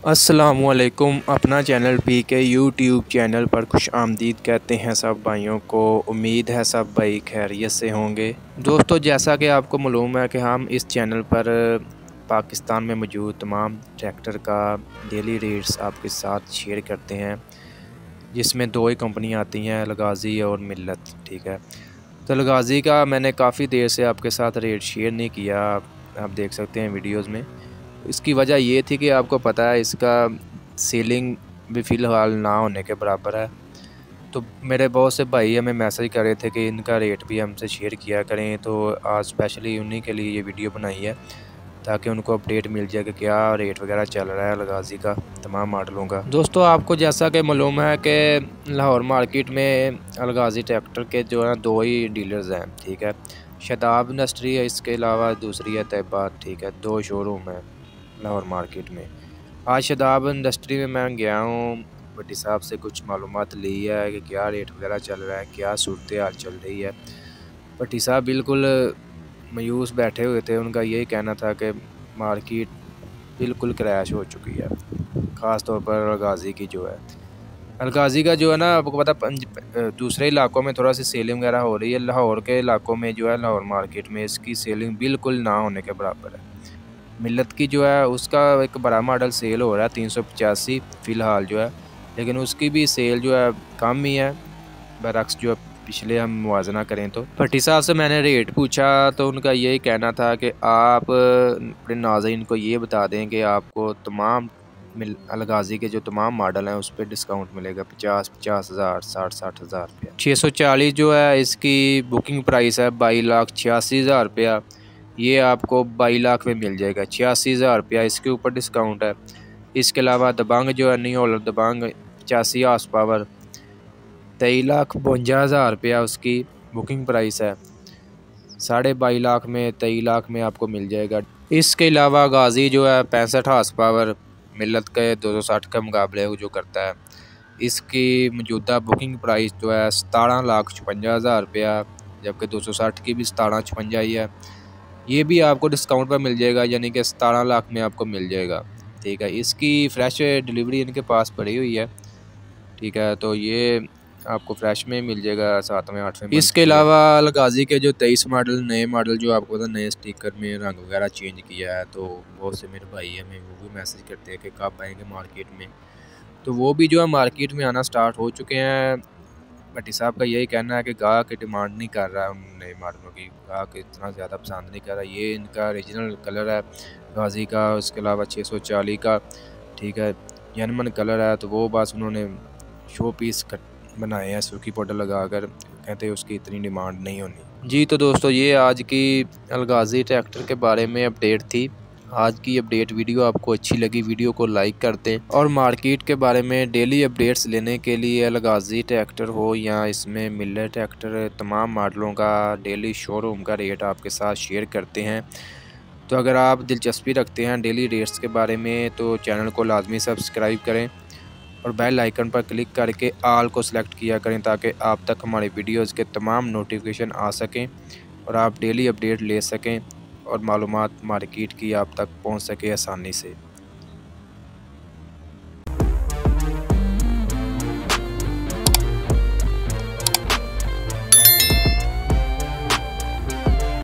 अस्सलामुअलैकुम। अपना चैनल पीके YouTube channel पर खुश आमदीद कहते हैं सब भाइयों को। उम्मीद है सब भाई खैरियत से होंगे। दोस्तों, जैसा कि आपको मालूम है कि हम इस चैनल पर पाकिस्तान में मौजूद तमाम ट्रैक्टर का डेली रेट्स आपके साथ शेयर करते हैं, जिसमें दो ही कंपनियाँ आती हैं, अलगाज़ी और मिल्लत। ठीक है, तो अलगाज़ी का मैंने काफ़ी देर से आपके साथ रेट शेयर नहीं किया, आप देख सकते हैं वीडियोज़ में। इसकी वजह ये थी कि आपको पता है इसका सेलिंग भी फ़िलहाल ना होने के बराबर है। तो मेरे बहुत से भाई हमें मैसेज कर रहे थे कि इनका रेट भी हमसे शेयर किया करें, तो आज स्पेशली उन्हीं के लिए ये वीडियो बनाई है ताकि उनको अपडेट मिल जाए कि क्या रेट वगैरह चल रहा है अलगाज़ी का तमाम मॉडलों का। दोस्तों, आपको जैसा कि मालूम है कि लाहौर मार्केट में अलगाज़ी ट्रैक्टर के जो है दो ही डीलर्स हैं। ठीक है, शदाब इंडस्ट्री है, इसके अलावा दूसरी है तैयबा। ठीक है, दो शोरूम है लाहौर मार्केट में। आज शदाब इंडस्ट्री में मैं गया हूँ, भट्टी साहब से कुछ मालूमात ली है कि क्या रेट वगैरह चल रहा है, क्या सूरत हाल चल रही है। भट्टी साहब बिल्कुल मायूस बैठे हुए थे। उनका यही कहना था कि मार्केट बिल्कुल क्रैश हो चुकी है, ख़ास तौर पर अलगाज़ी की जो है। अलगाज़ी का जो है ना, आपको पता दूसरे इलाकों में थोड़ा सी सेलिंग वगैरह हो रही है, लाहौर के इलाकों में जो है, लाहौर मार्केट में इसकी सेलिंग बिल्कुल ना होने के बराबर है। मिल्लत की जो है उसका एक बड़ा मॉडल सेल हो रहा है 385 फ़िलहाल जो है, लेकिन उसकी भी सेल जो है कम ही है बरक्स जो पिछले हम मुवाजना करें तो। भट्टी साहब से मैंने रेट पूछा तो उनका यही कहना था कि आप अपने नाज़रीन को ये बता दें कि आपको तमाम अलगाज़ी के जो तमाम मॉडल हैं उस पर डिस्काउंट मिलेगा 50-50 हज़ार 60-60 हज़ार रुपया। 640 जो है इसकी बुकिंग प्राइस है 22,86,000 रुपया। ये आपको 22 लाख में मिल जाएगा। 86,000 रुपया इसके ऊपर डिस्काउंट है। इसके अलावा दबंग जो है न्यू होलर दबंग 85 हार्स पावर 23,52,000 रुपया उसकी बुकिंग प्राइस है। 22.5 लाख में 23 लाख में आपको मिल जाएगा। इसके अलावा गाज़ी जो है 65 हार्स पावर मिल्लत के 260 के मुकाबले जो करता है, इसकी मौजूदा बुकिंग प्राइस जो है 17,56,000 रुपया, जबकि 260 की भी 17,56 ही है। ये भी आपको डिस्काउंट पर मिल जाएगा, यानी कि 17 लाख में आपको मिल जाएगा। ठीक है, इसकी फ़्रेश डिलीवरी इनके पास पड़ी हुई है। ठीक है, तो ये आपको फ्रेश में मिल जाएगा 7वें 8वें। इसके अलावा अलगाज़ी के जो 23 मॉडल नए मॉडल जो आपको पता नए स्टिकर में रंग वगैरह चेंज किया है, तो बहुत से मेरे भाई हमें वो भी मैसेज करते हैं कि कब आएंगे मार्केट में, तो वो भी जो है मार्केट में आना स्टार्ट हो चुके हैं। भट्टी साहब का यही कहना है कि गाहक की डिमांड नहीं कर रहा है उन नए मॉडलों की, गाहक इतना ज़्यादा पसंद नहीं कर रहा। ये इनका ओरिजिनल कलर है गाज़ी का, उसके अलावा 640 का, ठीक है, जनमन कलर है, तो वो बस उन्होंने शो पीस बनाए हैं सुर्खी पाउडर लगाकर, कहते हैं उसकी इतनी डिमांड नहीं होनी। जी, तो दोस्तों ये आज की अलगाज़ी ट्रैक्टर के बारे में अपडेट थी। आज की अपडेट वीडियो आपको अच्छी लगी, वीडियो को लाइक कर दें, और मार्केट के बारे में डेली अपडेट्स लेने के लिए अलगाज़ी ट्रैक्टर हो या इसमें मिल्लत ट्रैक्टर, तमाम मॉडलों का डेली शोरूम का रेट आपके साथ शेयर करते हैं। तो अगर आप दिलचस्पी रखते हैं डेली रेट्स के बारे में तो चैनल को लाजमी सब्सक्राइब करें और बेल आइकन पर क्लिक करके ऑल को सिलेक्ट किया करें, ताकि आप तक हमारे वीडियोज़ के तमाम नोटिफिकेशन आ सकें और आप डेली अपडेट ले सकें और मालूमात मार्केट की आप तक पहुंच सके आसानी से।